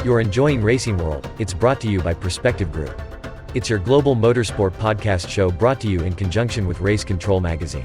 You're enjoying Racing World. It's brought to you by Perspective Group. It's your global motorsport podcast show brought to you in conjunction with Race Control Magazine.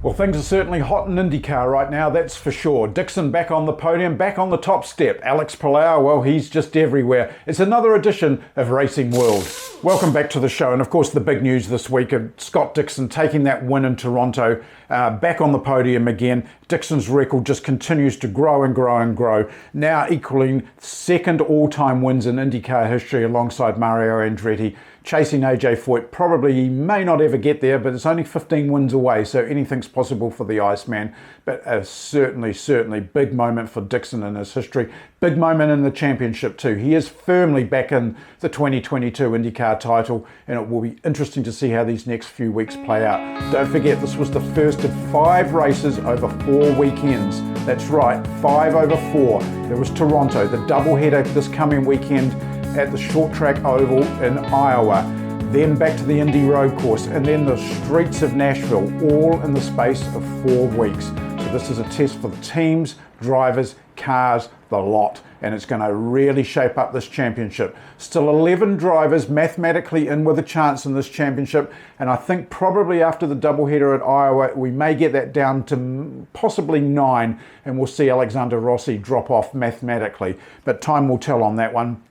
Well, things are certainly hot in IndyCar right now, that's for sure. Dixon back on the podium, back on the top step. Alex Palou, well, he's just everywhere. It's another edition of Racing World. Welcome back to the show, and of course the big news this week of Scott Dixon taking that win in Toronto, back on the podium again. Dixon's record just continues to grow and grow and grow, now equaling second all-time wins in IndyCar history alongside Mario Andretti, chasing AJ Foyt. Probably he may not ever get there, but it's only 15 wins away, so anything's possible for the Iceman. But certainly big moment for Dixon in his history. Big moment in the championship too. He is firmly back in the 2022 IndyCar title, and it will be interesting to see how these next few weeks play out. Don't forget, this was the first of 5 races over 4 weekends. That's right, 5 over 4. There was Toronto, the doubleheader this coming weekend at the short track oval in Iowa, then back to the Indy road course, and then the streets of Nashville, all in the space of 4 weeks. So this is a test for the teams, drivers, cars, the lot, and it's going to really shape up this championship. Still 11 drivers mathematically in with a chance in this championship, and I think probably after the doubleheader at Iowa, we may get that down to possibly 9, and we'll see Alexander Rossi drop off mathematically, but time will tell on that one.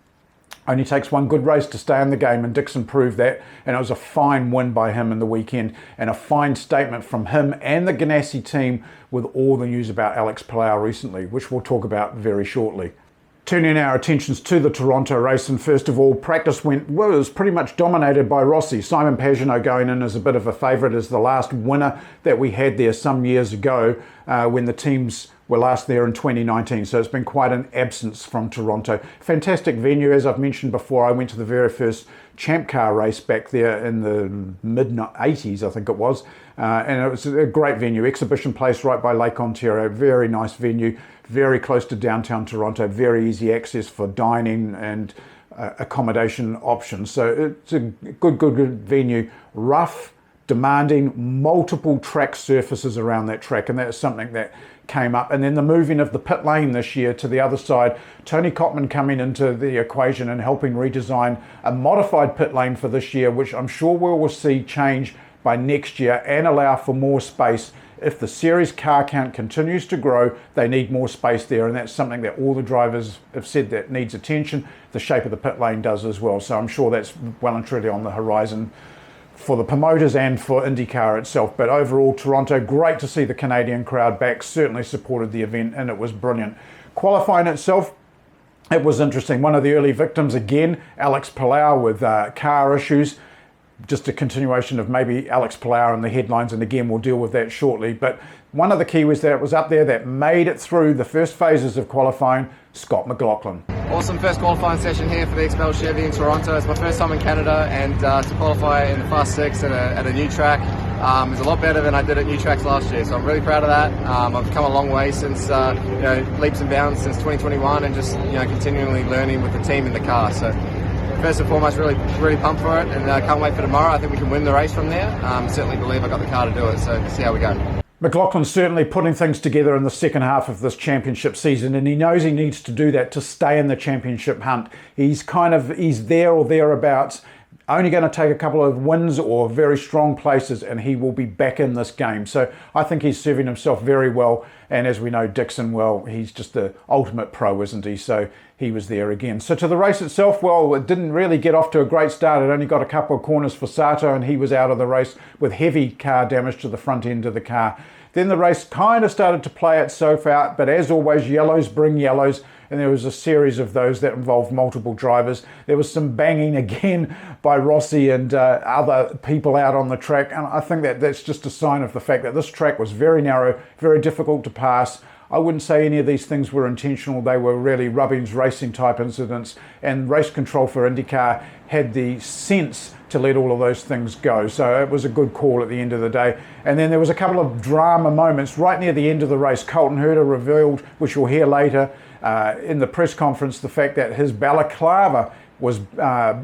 Only takes one good race to stay in the game, and Dixon proved that, and it was a fine win by him in the weekend, and a fine statement from him and the Ganassi team with all the news about Alex Palou recently, which we'll talk about very shortly. Turning our attentions to the Toronto race, and first of all, practice went, well, it was pretty much dominated by Rossi. Simon Pagenaud going in as a bit of a favourite, as the last winner that we had there some years ago when the teams were last there in 2019. So it's been quite an absence from Toronto. Fantastic venue, as I've mentioned before. I went to the very first Champ Car race back there in the mid-80s, I think it was. And it was a great venue, exhibition place right by Lake Ontario. Very nice venue, very close to downtown Toronto, very easy access for dining and accommodation options. So it's a good venue. Rough, demanding, multiple track surfaces around that track, and that's something that came up. And then the moving of the pit lane this year to the other side, Tony Cottman coming into the equation and helping redesign a modified pit lane for this year, which I'm sure we will see change by next year and allow for more space. If the series car count continues to grow, they need more space there, and that's something that all the drivers have said that needs attention. The shape of the pit lane does as well, so I'm sure that's well and truly on the horizon for the promoters and for IndyCar itself. But overall, Toronto, great to see the Canadian crowd back, certainly supported the event, and it was brilliant. Qualifying itself, it was interesting. One of the early victims again, Alex Palou with car issues. Just a continuation of maybe Alex Palou in the headlines, and again we'll deal with that shortly. But one of the Kiwis that was up there that made it through the first phases of qualifying, Scott McLaughlin. Awesome first qualifying session here for the XPEL Chevy in Toronto. It's my first time in Canada, and to qualify in the Fast 6 at a new track is a lot better than I did at new tracks last year. So I'm really proud of that. I've come a long way since leaps and bounds since 2021, and just continually learning with the team in the car. So first and foremost, really pumped for it, and can't wait for tomorrow. I think we can win the race from there. Certainly believe I got the car to do it, so see how we go. McLaughlin's certainly putting things together in the second half of this championship season, and he knows he needs to do that to stay in the championship hunt. He's there or thereabouts, only going to take a couple of wins or very strong places, and he will be back in this game. So I think he's serving himself very well, and as we know, Dixon, well, he's just the ultimate pro, isn't he? So he was there again. So to the race itself, well, it didn't really get off to a great start. It only got a couple of corners for Sato, and he was out of the race with heavy car damage to the front end of the car. Then the race kind of started to play itself out, but as always, yellows bring yellows, and there was a series of those that involved multiple drivers. There was some banging again by Rossi and other people out on the track, and I think that's just a sign of the fact that this track was very narrow, very difficult to pass. I wouldn't say any of these things were intentional. They were really Rubbings racing type incidents, and race control for IndyCar had the sense to let all of those things go. So it was a good call at the end of the day. And then there was a couple of drama moments right near the end of the race. Colton Herta revealed, which you'll hear later in the press conference, the fact that his balaclava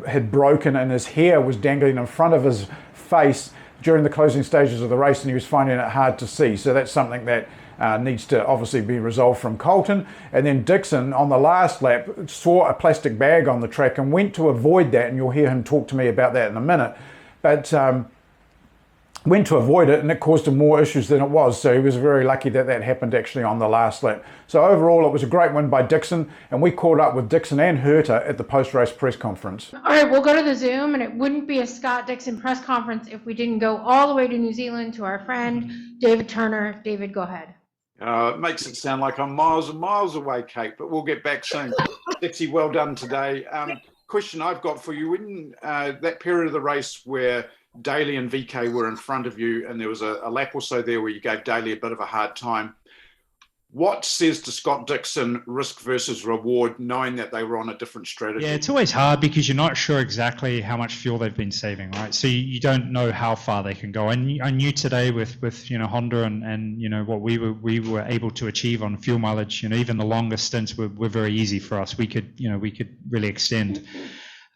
had broken and his hair was dangling in front of his face. during the closing stages of the race, and he was finding it hard to see. So that's something that needs to obviously be resolved from Colton. And then Dixon, on the last lap, saw a plastic bag on the track and went to avoid that, and you'll hear him talk to me about that in a minute. But went to avoid it, and it caused him more issues than it was. So he was very lucky that that happened actually on the last lap. So overall, it was a great win by Dixon, and we caught up with Dixon and Herta at the post-race press conference. All right, we'll go to the Zoom, and it wouldn't be a Scott Dixon press conference if we didn't go all the way to New Zealand to our friend David Turner. David, go ahead. It makes it sound like I'm miles and miles away, Kate, but we'll get back soon. Dixie, well done today. Question I've got for you, in that period of the race where Daly and VK were in front of you, and there was a lap or so there where you gave Daly a bit of a hard time. What says to Scott Dixon risk versus reward, knowing that they were on a different strategy? Yeah, it's always hard because you're not sure exactly how much fuel they've been saving, right? So you don't know how far they can go. And I knew today with Honda and what we were able to achieve on fuel mileage. Even the longest stints were very easy for us. We could really extend.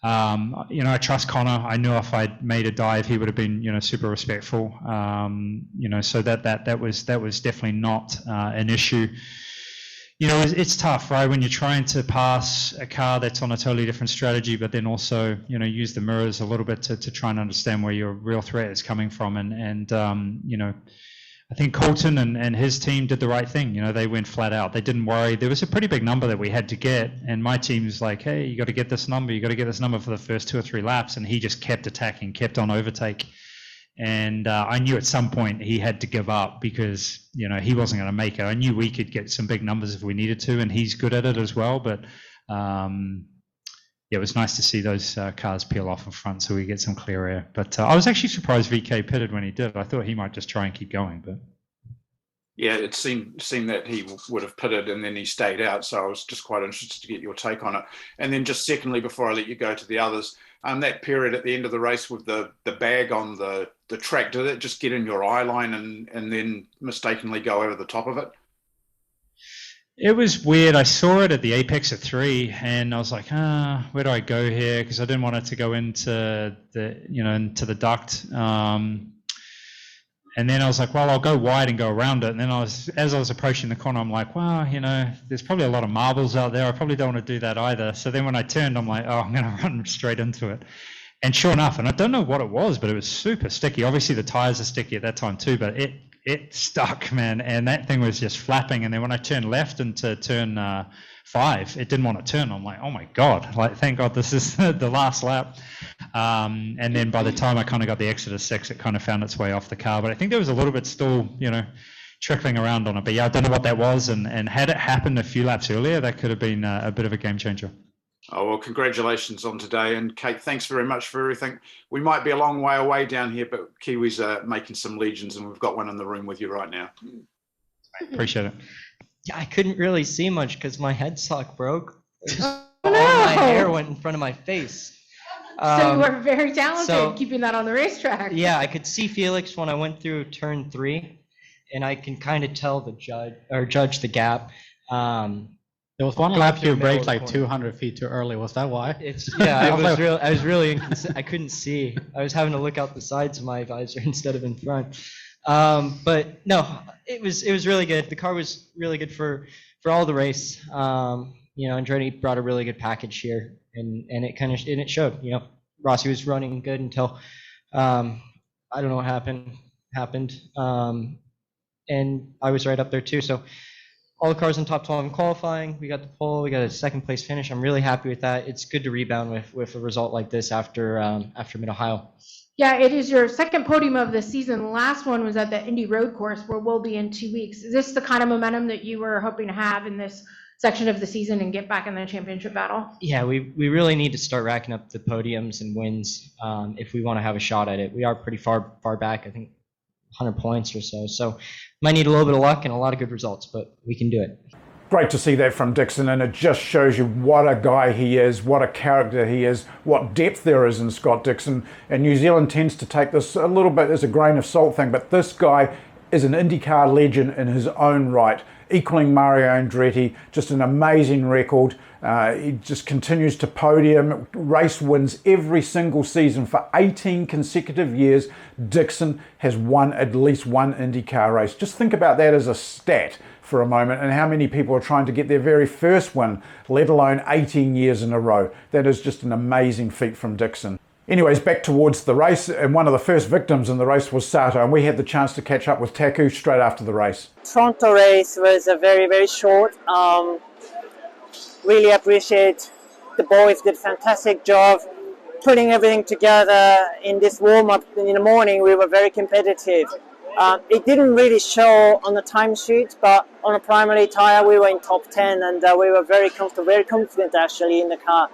I trust Connor. I knew if I'd made a dive, he would have been, super respectful. So that was definitely not an issue. It's tough, right? When you're trying to pass a car that's on a totally different strategy, but then also, use the mirrors a little bit to try and understand where your real threat is coming from. And I think Colton and his team did the right thing. They went flat out. They didn't worry. There was a pretty big number that we had to get, and my team's like, hey, you got to get this number. You got to get this number for the first 2 or 3 laps, and he just kept attacking, kept on overtake. And I knew at some point he had to give up because he wasn't going to make it. I knew we could get some big numbers if we needed to, and he's good at it as well. But it was nice to see those cars peel off in front so we get some clear air. But I was actually surprised VK pitted when he did. I thought he might just try and keep going. But yeah, it seemed that he would have pitted and then he stayed out. So I was just quite interested to get your take on it. And then just secondly, before I let you go to the others, that period at the end of the race with the bag on the track, did it just get in your eye line and then mistakenly go over the top of it? It was weird. I saw it at the apex at 3, and I was like, where do I go here? Because I didn't want it to go into the duct. And then I was like, well, I'll go wide and go around it. And then as I was approaching the corner, I'm like, well, there's probably a lot of marbles out there. I probably don't want to do that either. So then when I turned, I'm like, I'm going to run straight into it. And sure enough, and I don't know what it was, but it was super sticky. Obviously the tires are sticky at that time too, but it stuck, man, and that thing was just flapping. And then when I turned left into turn 5, it didn't want to turn. I'm like, oh my god, thank god this is the last lap. And then by the time I kind of got the exit of 6, it kind of found its way off the car. But I think there was a little bit still trickling around on it. But yeah, I don't know what that was, and had it happened a few laps earlier, that could have been a bit of a game changer. Oh, well, congratulations on today. And Kate, thanks very much for everything. We might be a long way away down here, but Kiwis are making some legions, and we've got one in the room with you right now. Appreciate it. Yeah, I couldn't really see much because my headstock broke. Oh, all my hair went in front of my face. So you were very talented keeping that on the racetrack. Yeah, I could see Felix when I went through turn 3, and I can kind of tell judge the gap. There was one lap you braked like 200 feet too early. Was that why? I was really inconsistent. I couldn't see. I was having to look out the sides of my visor instead of in front. But no, it was really good. The car was really good for all the race. Andretti brought a really good package here, and it showed. Rossi was running good until I don't know what happened, and I was right up there too. So all the cars in top 12 in qualifying. We got the pole. We got a second place finish. I'm really happy with that. It's good to rebound with a result like this after Mid-Ohio. Yeah, it is your second podium of the season. The last one was at the Indy Road Course, where we'll be in 2 weeks. Is this the kind of momentum that you were hoping to have in this section of the season and get back in the championship battle? Yeah, we really need to start racking up the podiums and wins if we want to have a shot at it. We are pretty far back, I think 100 points or so. So might need a little bit of luck and a lot of good results, but we can do it. Great to see that from Dixon, and it just shows you what a guy he is, what a character he is, what depth there is in Scott Dixon. And New Zealand tends to take this a little bit as a grain of salt thing, but this guy is an IndyCar legend in his own right, equaling Mario Andretti, just an amazing record. He just continues to podium, race wins every single season for 18 consecutive years. Dixon has won at least one IndyCar race. Just think about that as a stat for a moment, and how many people are trying to get their very first win, let alone 18 years in a row. That is just an amazing feat from Dixon. Anyways, back towards the race, and one of the first victims in the race was Sato, and we had the chance to catch up with Taku straight after the race. Toronto race was a very, very short. Really appreciate the boys did a fantastic job putting everything together. In this warm-up in the morning, we were very competitive. It didn't really show on the timesheet, but on a primary tire, we were in top 10, and we were very comfortable, very confident actually in the car.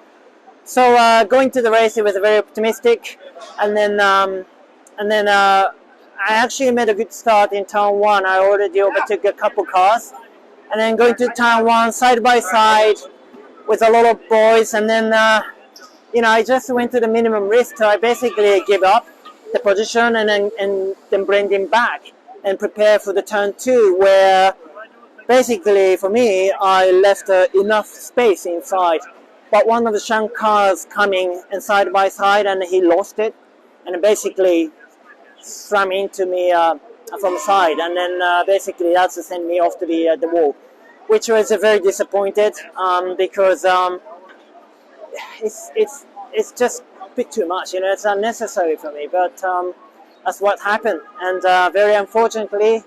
So going to the race, it was very optimistic, and then I actually made a good start in turn 1. I already overtook a couple cars, and then going to turn 1 side by side with a lot of boys, and then I just went to the minimum risk, so I basically gave up the position and then bring him back and prepare for the turn 2, where basically for me I left enough space inside, but one of the shunt cars coming and side by side, and he lost it and basically slammed into me from the side, and then basically that's sent me off to the wall, which was very disappointed because it's just a bit too much, it's unnecessary for me, but that's what happened, and very unfortunately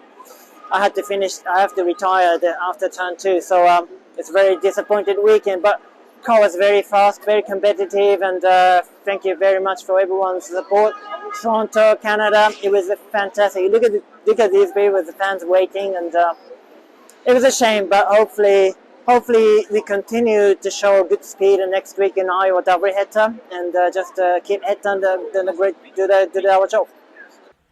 I have to retire after turn 2, so it's a very disappointed weekend, but car was very fast, very competitive, and thank you very much for everyone's support. Toronto, Canada, it was a fantastic. Look at these people, the fans waiting, and it was a shame, but hopefully we continue to show good speed next week in Iowa doubleheader, and just keep head down, do our job.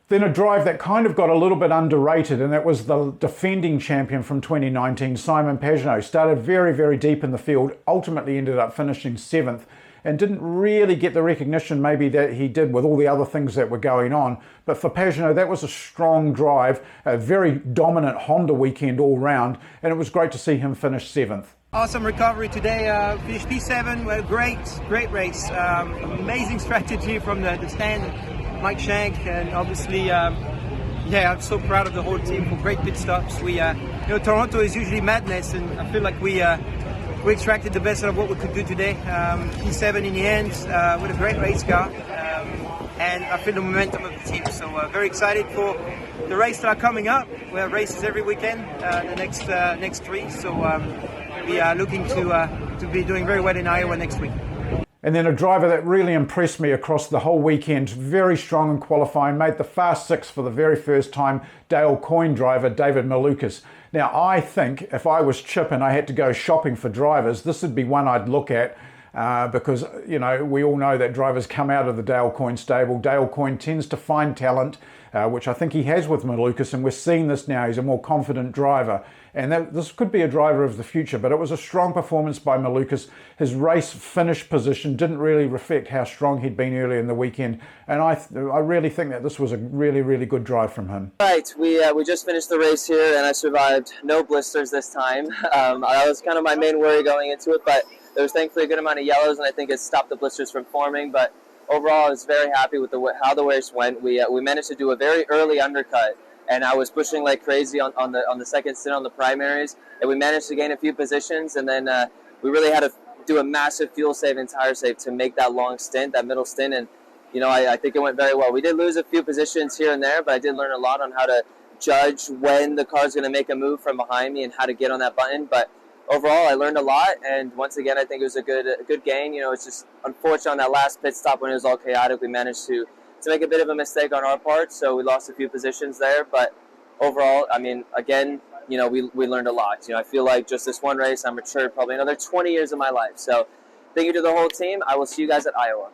Then a drive that kind of got a little bit underrated, and that was the defending champion from 2019, Simon Pagenaud. Started very, very deep in the field, ultimately ended up finishing 7th, and didn't really get the recognition maybe that he did with all the other things that were going on. But for Pagenaud, that was a strong drive, a very dominant Honda weekend all round, and it was great to see him finish 7th. Awesome recovery today. Finished P7. Well, great race. Amazing strategy from the stand. Mike Shank, and obviously, I'm so proud of the whole team for great pit stops. We, Toronto is usually madness, and I feel like we extracted the best out of what we could do today. P7 in the end with a great race car, and I feel the momentum of the team. So very excited for the race that are coming up. We have races every weekend, the next 3. So we are looking to be doing very well in Iowa next week. And then a driver that really impressed me across the whole weekend, very strong in qualifying, made the Fast 6 for the very first time, Dale Coyne driver David Malukas. Now I think if I was Chip and I had to go shopping for drivers, this would be one I'd look at because, we all know that drivers come out of the Dale Coyne stable. Dale Coyne tends to find talent, which I think he has with Malukas, and we're seeing this now. He's a more confident driver. And this could be a driver of the future, but it was a strong performance by Malukas. His race finish position didn't really reflect how strong he'd been earlier in the weekend. And I really think that this was a really, really good drive from him. Right, we just finished the race here, and I survived no blisters this time. That was kind of my main worry going into it, but there was thankfully a good amount of yellows, and I think it stopped the blisters from forming. But overall, I was very happy with how the race went. We managed to do a very early undercut, and I was pushing like crazy on the second stint on the primaries, and we managed to gain a few positions, and then we really had to do a massive fuel save and tire save to make that long stint, that middle stint, and I think it went very well. We did lose a few positions here and there, but I did learn a lot on how to judge when the car's going to make a move from behind me and how to get on that button. But overall, I learned a lot, and once again, I think it was a good gain. It's just unfortunate on that last pit stop when it was all chaotic, we managed to make a bit of a mistake on our part, so we lost a few positions there. But overall, I mean, again, we learned a lot. I feel like just this one race, I matured probably another 20 years of my life. So thank you to the whole team. I will see you guys at Iowa.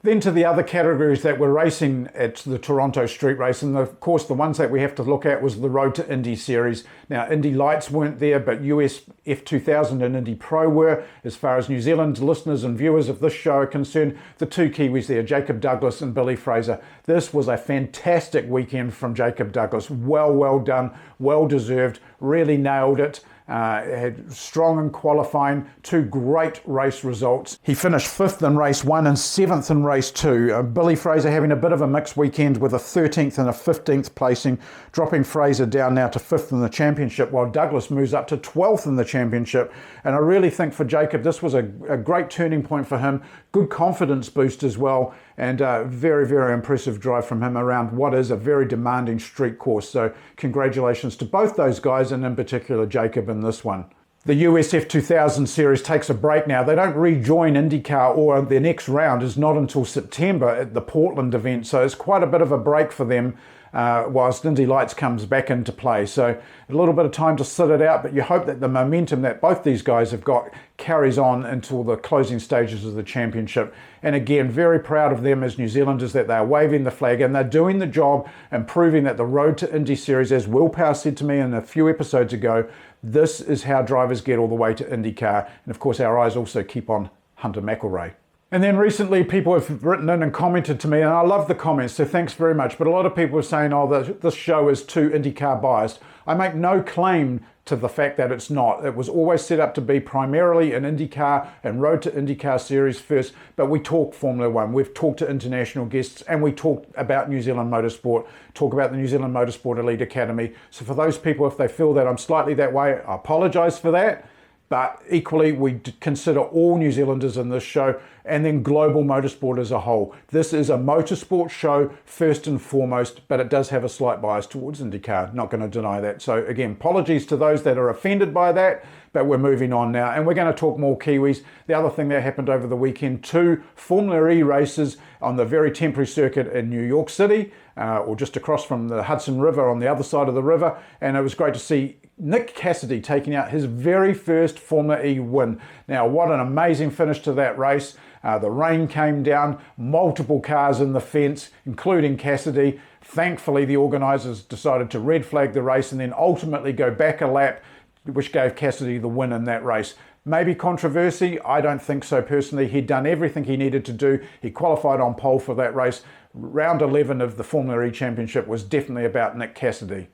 Then to the other categories that were racing at the Toronto Street Race, and of course the ones that we have to look at was the Road to Indy Series. Now Indy Lights weren't there, but US F2000 and Indy Pro were. As far as New Zealand listeners and viewers of this show are concerned, the two Kiwis there, Jacob Douglas and Billy Fraser. This was a fantastic weekend from Jacob Douglas. Well done, well deserved, really nailed it. Had strong in qualifying, two great race results. He finished 5th in race 1 and 7th in race 2. Billy Fraser having a bit of a mixed weekend with a 13th and a 15th placing, dropping Fraser down now to 5th in the championship, while Douglas moves up to 12th in the championship. And I really think for Jacob, this was a great turning point for him. Good confidence boost as well, and very impressive drive from him around what is a very demanding street course. So congratulations to both those guys, and in particular Jacob in this one. The US F2000 series takes a break now. They don't rejoin IndyCar, or their next round is not until September at the Portland event, so it's quite a bit of a break for them whilst Indy Lights comes back into play. So a little bit of time to sit it out, but you hope that the momentum that both these guys have got carries on until the closing stages of the championship. And again, very proud of them as New Zealanders that they're waving the flag and they're doing the job and proving that the Road to Indy Series, as Will Power said to me in a few episodes ago, this is how drivers get all the way to IndyCar. And of course, our eyes also keep on Hunter McElroy. And then recently people have written in and commented to me, and I love the comments, so thanks very much. But a lot of people are saying, oh, this show is too IndyCar biased. I make no claim to the fact that it's not. It was always set up to be primarily an IndyCar and Road to IndyCar series first, but we talk Formula One, we've talked to international guests, and we talk about New Zealand Motorsport, talk about the New Zealand Motorsport Elite Academy. So for those people, if they feel that I'm slightly that way, I apologise for that. But equally, we consider all New Zealanders in this show, and then global motorsport as a whole. This is a motorsport show first and foremost, but it does have a slight bias towards IndyCar. Not going to deny that. So again, apologies to those that are offended by that, but we're moving on now, and we're going to talk more Kiwis. The other thing that happened over the weekend, 2 Formula E races on the very temporary circuit in New York City, or just across from the Hudson River on the other side of the river, and it was great to see Nick Cassidy taking out his very first Formula E win. Now, what an amazing finish to that race. The rain came down, multiple cars in the fence, including Cassidy. Thankfully, the organisers decided to red flag the race and then ultimately go back a lap, which gave Cassidy the win in that race. Maybe controversy? I don't think so personally. He'd done everything he needed to do. He qualified on pole for that race. Round 11 of the Formula E Championship was definitely about Nick Cassidy.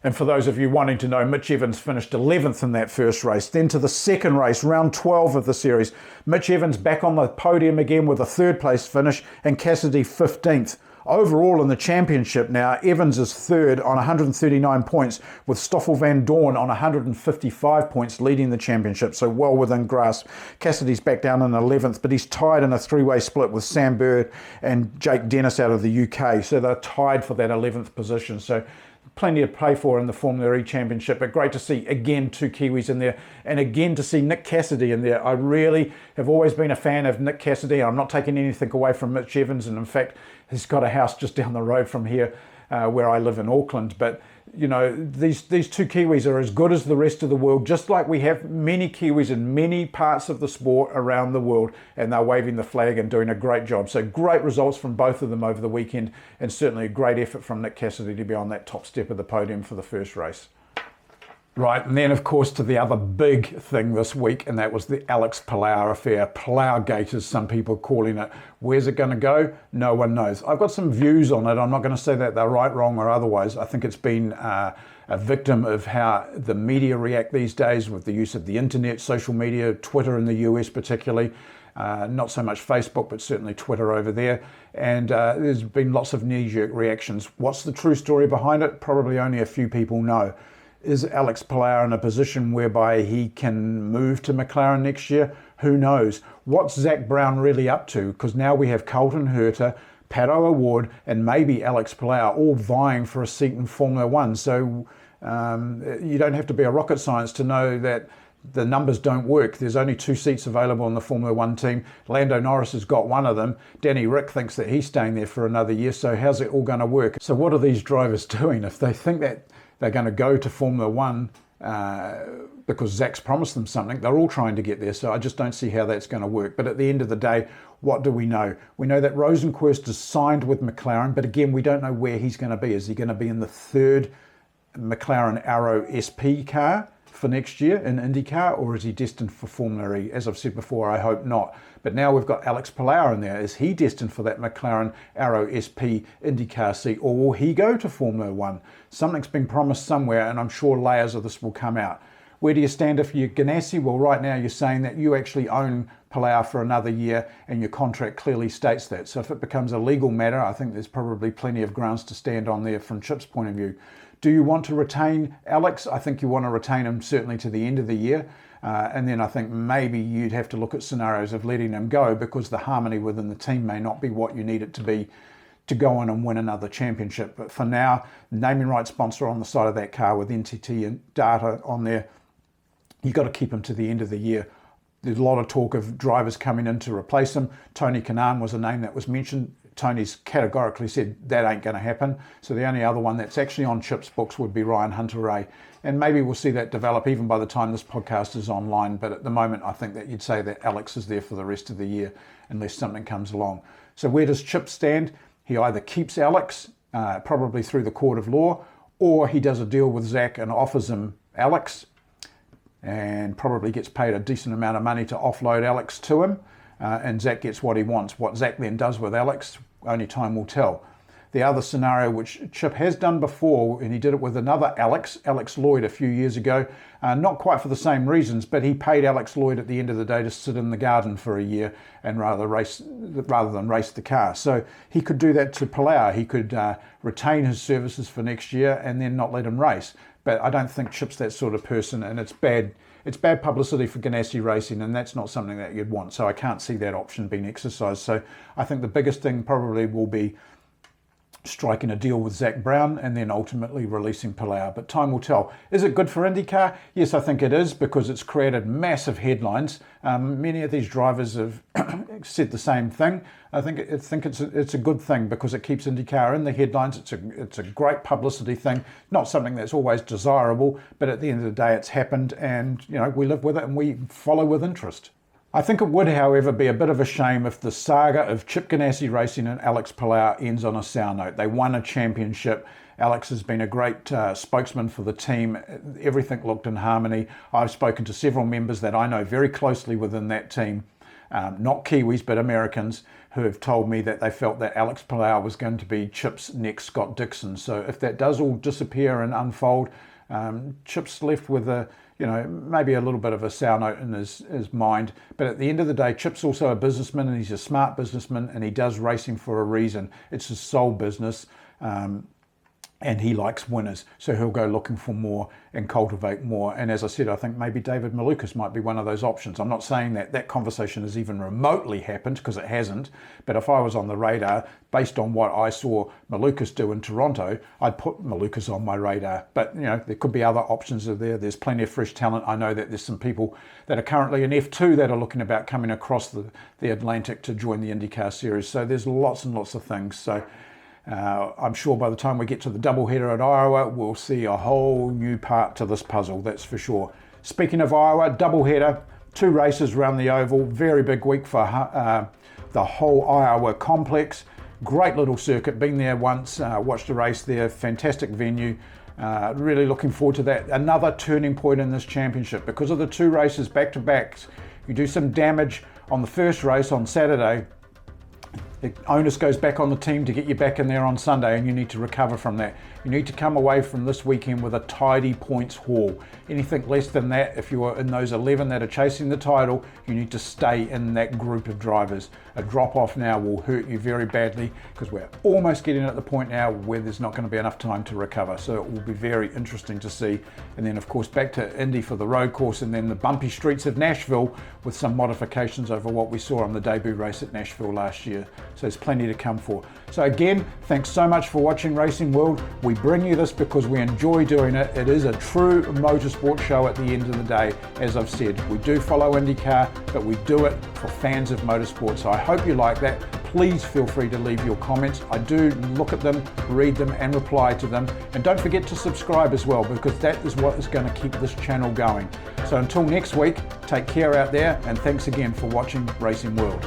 And for those of you wanting to know, Mitch Evans finished 11th in that first race. Then to the second race, round 12 of the series. Mitch Evans back on the podium again with a 3rd place finish, and Cassidy 15th. Overall in the championship now, Evans is 3rd on 139 points, with Stoffel Van Dorn on 155 points leading the championship, so well within grasp. Cassidy's back down in 11th, but he's tied in a 3-way split with Sam Bird and Jake Dennis out of the UK, so they're tied for that 11th position. So plenty to play for in the Formula E Championship, but great to see again 2 Kiwis in there, and again to see Nick Cassidy in there. I really have always been a fan of Nick Cassidy. I'm not taking anything away from Mitch Evans, and in fact he's got a house just down the road from here where I live in Auckland. But you know, these 2 Kiwis are as good as the rest of the world, just like we have many Kiwis in many parts of the sport around the world, and they're waving the flag and doing a great job. So great results from both of them over the weekend, and certainly a great effort from Nick Cassidy to be on that top step of the podium for the first race. Right, and then of course to the other big thing this week, and that was the Alex Palou affair. Palougate, as some people are calling it. Where's it going to go? No one knows. I've got some views on it. I'm not going to say that they're right, wrong, or otherwise. I think it's been a victim of how the media react these days with the use of the internet, social media, Twitter in the US particularly. Not so much Facebook, but certainly Twitter over there. And there's been lots of knee-jerk reactions. What's the true story behind it? Probably only a few people know. Is Alex Palou in a position whereby he can move to McLaren next year? Who knows? What's Zach Brown really up to? Because now we have Colton Herta, Pato O'Ward, and maybe Alex Palou all vying for a seat in Formula One. So you don't have to be a rocket science to know that the numbers don't work. There's only 2 seats available in the Formula One team. Lando Norris has got one of them. Danny Rick thinks that he's staying there for another year. So how's it all going to work? So what are these drivers doing? If they think that they're going to go to Formula One because Zach's promised them something, they're all trying to get there. So I just don't see how that's going to work. But at the end of the day, What do we know? We know that Rosenquist is signed with McLaren, but again, we don't know where he's going to be. Is he going to be in the third McLaren Arrow SP car for next year in IndyCar, or is he destined for Formula E? As I've said before, I hope not. But now we've got Alex Palou in there. Is he destined for that McLaren Arrow SP IndyCar seat, or will he go to Formula One? Something's been promised somewhere, and I'm sure layers of this will come out. Where do you stand if you're Ganassi? Well, right now you're saying that you actually own Palou for another year, and your contract clearly states that. So if it becomes a legal matter, I think there's probably plenty of grounds to stand on there from Chip's point of view. Do you want to retain Alex? I think you want to retain him certainly to the end of the year. And then I think maybe you'd have to look at scenarios of letting him go, because the harmony within the team may not be what you need it to be to go on and win another championship. But for now, naming rights sponsor on the side of that car with NTT and data on there, you've got to keep him to the end of the year. There's a lot of talk of drivers coming in to replace him. Tony Kanaan was a name that was mentioned. Tony's categorically said that ain't going to happen. So the only other one that's actually on Chip's books would be Ryan Hunter-Reay. And maybe we'll see that develop even by the time this podcast is online. But at the moment, I think that you'd say that Alex is there for the rest of the year unless something comes along. So where does Chip stand? He either keeps Alex, probably through the court of law, or he does a deal with Zach and offers him Alex and probably gets paid a decent amount of money to offload Alex to him. And Zach gets what he wants. What Zach then does with Alex, only time will tell. The other scenario, which Chip has done before, and he did it with another Alex Lloyd a few years ago, not quite for the same reasons, but he paid Alex Lloyd at the end of the day to sit in the garden for a year and rather than race the car. So he could do that to Palou. He could retain his services for next year and then not let him race. But I don't think Chip's that sort of person, and it's bad publicity for Ganassi Racing, and that's not something that you'd want. So I can't see that option being exercised. So I think the biggest thing probably will be striking a deal with Zach Brown and then ultimately releasing Palou. But time will tell. Is it good for IndyCar? Yes, I think it is, because it's created massive headlines. Many of these drivers have said the same thing. I think it's a good thing because it keeps IndyCar in the headlines. It's a great publicity thing. Not something that's always desirable, but at the end of the day, it's happened, and we live with it and we follow with interest. I think it would, however, be a bit of a shame if the saga of Chip Ganassi Racing and Alex Palou ends on a sour note. They won a championship. Alex has been a great spokesman for the team. Everything looked in harmony. I've spoken to several members that I know very closely within that team, not Kiwis, but Americans, who have told me that they felt that Alex Palou was going to be Chip's next Scott Dixon. So if that does all disappear and unfold, Chip's left with maybe a little bit of a sour note in his mind. But at the end of the day, Chip's also a businessman, and he's a smart businessman, and he does racing for a reason. It's his sole business, and he likes winners. So he'll go looking for more and cultivate more. And as I said, I think maybe David Malukas might be one of those options. I'm not saying that conversation has even remotely happened, because it hasn't. But if I was on the radar, based on what I saw Malukas do in Toronto, I'd put Malukas on my radar. But, there could be other options there. There's plenty of fresh talent. I know that there's some people that are currently in F2 that are looking about coming across the Atlantic to join the IndyCar series. So there's lots and lots of things. So I'm sure by the time we get to the doubleheader at Iowa, we'll see a whole new part to this puzzle, that's for sure. Speaking of Iowa, doubleheader, 2 races around the oval, very big week for the whole Iowa complex. Great little circuit, been there once, watched a race there, fantastic venue. Really looking forward to that. Another turning point in this championship. Because of the 2 races back-to-backs, you do some damage on the first race on Saturday, the onus goes back on the team to get you back in there on Sunday, and you need to recover from that. You need to come away from this weekend with a tidy points haul. Anything less than that, if you are in those 11 that are chasing the title, you need to stay in that group of drivers. A drop off now will hurt you very badly, because we're almost getting at the point now where there's not going to be enough time to recover. So it will be very interesting to see. And then of course back to Indy for the road course, and then the bumpy streets of Nashville with some modifications over what we saw on the debut race at Nashville last year. So there's plenty to come for. So again, thanks so much for watching Racing World. We bring you this because we enjoy doing it. It is a true motorsport show at the end of the day. As I've said, we do follow IndyCar, but we do it for fans of motorsport. So I hope you like that. Please feel free to leave your comments. I do look at them, read them, and reply to them. And don't forget to subscribe as well, because that is what is going to keep this channel going. So until next week, take care out there, and thanks again for watching Racing World.